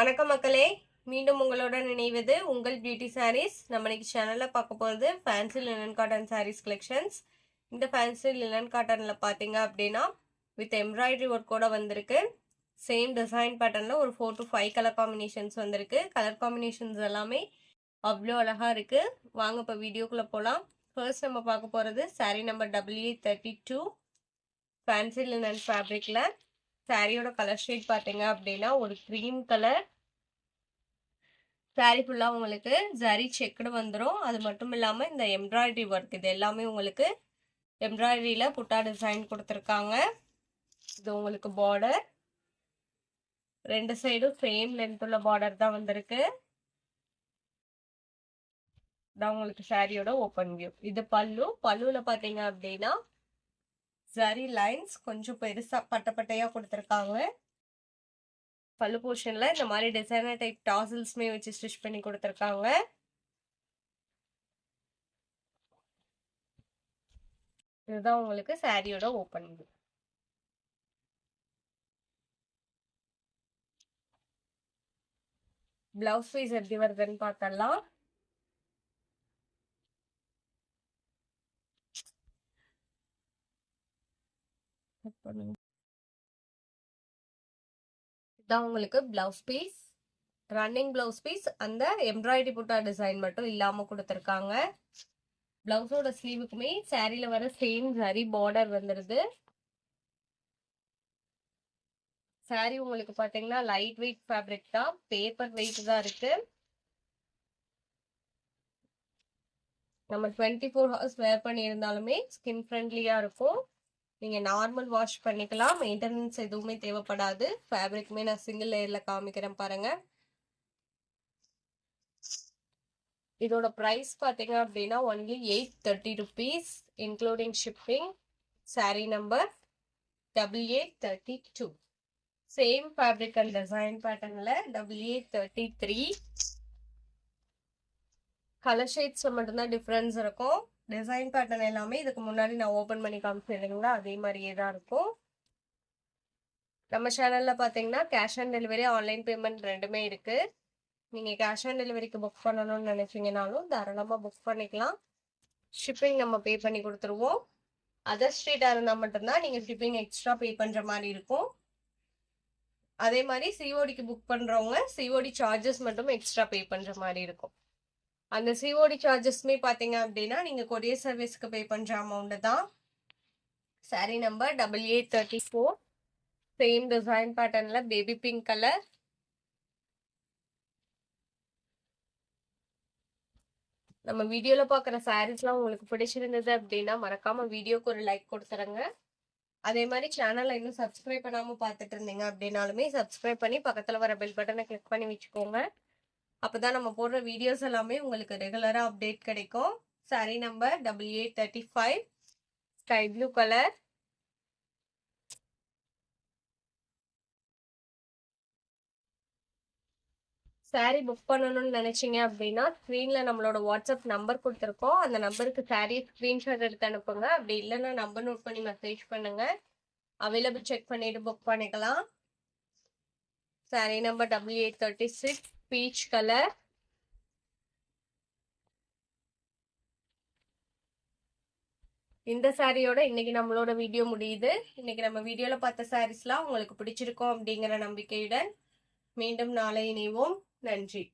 வணக்கம் மக்களே, மீண்டும் உங்களுடன் இணைவது உங்கள் பியூட்டி சாரீஸ். நம்ம இன்னைக்கு சேனல்ல பார்க்க போகிறது fancy linen cotton saris collections. இந்த ஃபேன்சி லினன் காட்டன்ல பார்த்தீங்க அப்படின்னா வித் எம்ப்ராய்டரி ஒர்க்கோட வந்திருக்கு. சேம் டிசைன் பேட்டர்னில் ஒரு 4 to 5 கலர் காம்பினேஷன்ஸ் வந்திருக்கு. கலர் காம்பினேஷன்ஸ் எல்லாமே அவ்வளோ அழகாக இருக்குது. வாங்க இப்போ வீடியோக்குள்ளே போகலாம். ஃபர்ஸ்ட் நம்ம பார்க்க போகிறது sari number AA32 fancy linen ஃபேப்ரிக்கில். சாரியோட கலர் ஷேட் பார்த்தீங்க அப்படின்னா ஒரு க்ரீம் கலர். சாரி ஃபுல்லாக உங்களுக்கு ஜரி செக்குடு வந்துடும். அது மட்டும் இல்லாமல் இந்த எம்ப்ராய்டரி ஒர்க் இது எல்லாமே உங்களுக்கு எம்ப்ராய்டரியில் புட்டா டிசைன் கொடுத்துருக்காங்க. இது உங்களுக்கு பார்டர், ரெண்டு சைடும் சேம் லென்த் உள்ள பார்டர் தான் வந்திருக்கு. இதான் உங்களுக்கு சாரியோட ஓப்பன் வியூ. இது பல்லுவில் பார்த்தீங்க அப்படின்னா ஜரி லைன்ஸ் கொஞ்சம் பெருசா பட்டையா கொடுத்துருக்காங்க. பல்லு போர்ஷன்ல இந்த மாதிரி டிசைனர் டைப் டாசல்ஸ்மே வச்சு ஸ்டிச் பண்ணி கொடுத்துருக்காங்க. இதுதான் உங்களுக்கு சாரியோட ஓப்பன் வியூ. பிளவுஸ் பீஸ் எப்படி வருதுன்னு பார்த்தலாம். இதான் உங்களுக்கு blouse piece. Running blouse piece, அந்த எம்ப்ராய்டரி புட்டா டிசைன் மட்டும் இல்லாம கொடுத்துருக்காங்க. பிளவுஸோட ஸ்லீவுக்குமே சாரியில வர சேம் ஜரி பார்டர் வந்துருது. சாரி உங்களுக்கு பாத்தீங்கன்னா லைட் வெயிட் ஃபேப்ரிக் தான், பேப்பர் வெயிட் தான் இருக்கு. நம்ம 24 hours வேர் பண்ணியிருந்தாலுமே ஸ்கின் ஃப்ரெண்ட்லியா இருக்கும். நீங்க நார்மல் வாஷ் பண்ணிக்கலாம், மெயின்டெனன்ஸ் எதுவுமே தேவைப்படாது. ஃபேப்ரிக்குமே நான் சிங்கிள் லேயர்ல காமிக்கிறேன் பாருங்க. இதோட ப்ரைஸ் பார்த்தீங்க அப்படின்னா only 830 rupees including shipping. Sari number AA32. Same fabric and design பேட்டர்ன்ல AA33. கலர் ஷேட்ஸ்ல மட்டும்தான் டிஃப்ரென்ஸ் இருக்கும். டிசைன் பேட்டர்ன் எல்லாமே இதுக்கு முன்னாடி நான் ஓப்பன் பண்ணி காமிச்சிருந்தீங்களா அதே மாதிரியே தான் இருக்கும். நம்ம சேனல்ல பார்த்தீங்கன்னா cash on delivery, online payment ரெண்டுமே இருக்கு. நீங்கள் கேஷ் ஆன் டெலிவரிக்கு புக் பண்ணணும்னு நினைச்சீங்கனாலும் தாராளமாக புக் பண்ணிக்கலாம். ஷிப்பிங் நம்ம பே பண்ணி கொடுத்துருவோம். அதர் ஸ்ட்ரீட்டாக இருந்தால் மட்டும்தான் நீங்கள் ஷிப்பிங் எக்ஸ்ட்ரா பே பண்ணுற மாதிரி இருக்கும். அதே மாதிரி சிஓடிக்கு புக் பண்ணுறவங்க சிஓடி சார்ஜஸ் மட்டும் எக்ஸ்ட்ரா பே பண்ணுற மாதிரி இருக்கும். அந்த சிஓடி சார்ஜஸ்மே பார்த்தீங்க அப்படின்னா நீங்கள் கொரியர் சர்வீஸ்க்கு பே பண்ணுற அமௌண்ட்டு தான். Sari number AA34. Same design பேட்டர்னில் பேபி பிங்க் கலர். நம்ம வீடியோவில் பார்க்குற சாரீஸ்லாம் உங்களுக்கு பிடிச்சிருந்தது அப்படின்னா மறக்காம வீடியோக்கு ஒரு லைக் கொடுத்துருங்க. அதே மாதிரி சேனலை இன்னும் சப்ஸ்கிரைப் பண்ணாமல் பார்த்துட்டு இருந்தீங்க அப்படின்னாலுமே சப்ஸ்கிரைப் பண்ணி பக்கத்தில் வர பெல் பட்டனை கிளிக் பண்ணி வச்சுக்கோங்க. அப்போதான் நம்ம போடுற வீடியோஸ் எல்லாமே உங்களுக்கு ரெகுலராக அப்டேட் கிடைக்கும். Sari number AA35 sky blue colour. Sari book பண்ணணும்னு நினைச்சீங்க அப்படின்னா ஸ்க்ரீன்ல நம்மளோட வாட்ஸ்அப் நம்பர் கொடுத்துருக்கோம். அந்த நம்பருக்கு சாரீ ஸ்க்ரீன்ஷாட் எடுத்து அனுப்புங்க. அப்படி இல்லைன்னா நம்பர் நோட் பண்ணி மெசேஜ் பண்ணுங்க. அவைலபிள் செக் பண்ணிட்டு புக் பண்ணிக்கலாம். Sari number AA36 peach colour. இந்த சாரியோட இன்னைக்கு நம்மளோட வீடியோ முடியுது. இன்னைக்கு நம்ம வீடியோல பார்த்த சாரீஸ்லாம் உங்களுக்கு பிடிச்சிருக்கோம் அப்படிங்கிற நம்பிக்கையுடன் மீண்டும் நாளை இணைவோம். நன்றி.